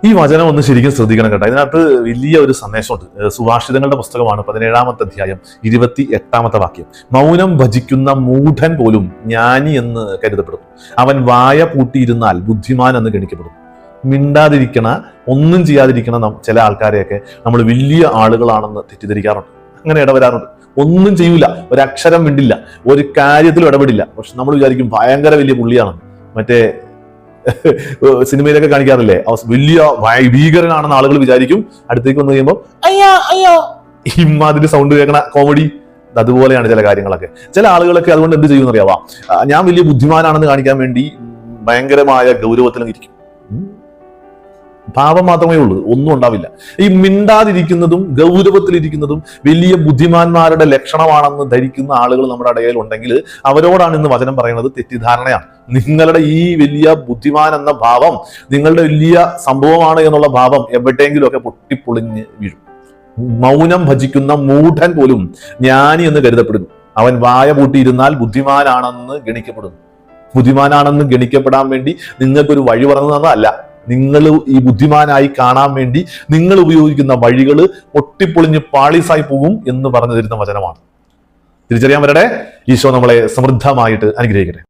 ഈ വചനം ഒന്ന് ശരിക്കും ശ്രദ്ധിക്കണം കേട്ടോ. ഇതിനകത്ത് വലിയ ഒരു സന്ദേശമുണ്ട്. സുഭാഷിതങ്ങളുടെ പുസ്തകമാണ്, 17-ാമത്തെ അധ്യായം 28-ാമത്തെ വാക്യം. മൗനം ഭജിക്കുന്ന മൂഢൻ പോലും ജ്ഞാനി എന്ന് കരുതപ്പെടുന്നു, അവൻ വായ പൂട്ടിയിരുന്നാൽ ബുദ്ധിമാൻ എന്ന് ഗണിക്കപ്പെടുന്നു. മിണ്ടാതിരിക്കണ, ഒന്നും ചെയ്യാതിരിക്കണ ചില ആൾക്കാരെയൊക്കെ നമ്മൾ വലിയ ആളുകളാണെന്ന് തെറ്റിദ്ധരിക്കാറുണ്ട്. അങ്ങനെ ഇടവരാറുണ്ട്. ഒന്നും ചെയ്യൂല, ഒരക്ഷരം മിണ്ടില്ല, ഒരു കാര്യത്തിലും ഇടപെടില്ല. പക്ഷെ നമ്മൾ വിചാരിക്കും ഭയങ്കര വലിയ പുള്ളിയാണെന്ന്. മറ്റേ സിനിമയിലൊക്കെ കാണിക്കാറില്ലേ, വലിയ ഭീകരനാണെന്ന് ആളുകൾ വിചാരിക്കും. അടുത്തേക്ക് വന്നു കഴിയുമ്പോൾ അയ്യോ അയ്യോ ഇമ്മാതിരി സൗണ്ട് കേൾക്കണ കോമഡി. അതുപോലെയാണ് ചില കാര്യങ്ങളൊക്കെ. ചില ആളുകളൊക്കെ അതുകൊണ്ട് എന്ത് ചെയ്യുമെന്ന് അറിയാവാ, ഞാൻ വലിയ ബുദ്ധിമാനാണെന്ന് കാണിക്കാൻ വേണ്ടി ഭയങ്കരമായ ഗൗരവത്തിലും ഇരിക്കും. ഭാവം മാത്രമേ ഉള്ളൂ, ഒന്നും ഉണ്ടാവില്ല. ഈ മിണ്ടാതിരിക്കുന്നതും ഗൗരവത്തിലിരിക്കുന്നതും വലിയ ബുദ്ധിമാന്മാരുടെ ലക്ഷണമാണെന്ന് ധരിക്കുന്ന ആളുകൾ നമ്മുടെ ഇടയിൽ ഉണ്ടെങ്കിൽ അവരോടാണ് ഇന്ന് വചനം പറയുന്നത് തെറ്റിദ്ധാരണയാണ്. നിങ്ങളുടെ ഈ വലിയ ബുദ്ധിമാൻ എന്ന ഭാവം, നിങ്ങളുടെ വലിയ സംഭവമാണ് എന്നുള്ള ഭാവം എവിടെയെങ്കിലും ഒക്കെ പൊട്ടിപ്പൊളിഞ്ഞ് വീഴും. മൗനം ഭജിക്കുന്ന മൂഢൻ പോലും ജ്ഞാനി എന്ന് കരുതപ്പെടുന്നു, അവൻ വായ പൂട്ടിയിരുന്നാൽ ബുദ്ധിമാനാണെന്ന് ഗണിക്കപ്പെടുന്നു. ബുദ്ധിമാനാണെന്ന് ഗണിക്കപ്പെടാൻ വേണ്ടി നിങ്ങൾക്കൊരു വഴി പറഞ്ഞു തന്നതല്ല, നിങ്ങൾ ഈ ബുദ്ധിമാനായി കാണാൻ വേണ്ടി നിങ്ങൾ ഉപയോഗിക്കുന്ന വഴികൾ പൊട്ടിപ്പൊളിഞ്ഞ് പാളീസായി പോകും എന്ന് പറഞ്ഞു തരുന്ന വചനമാണ്. തിരിച്ചറിയാൻ വരട്ടെ. ഈശോ നമ്മളെ സമൃദ്ധമായിട്ട് അനുഗ്രഹിക്കട്ടെ.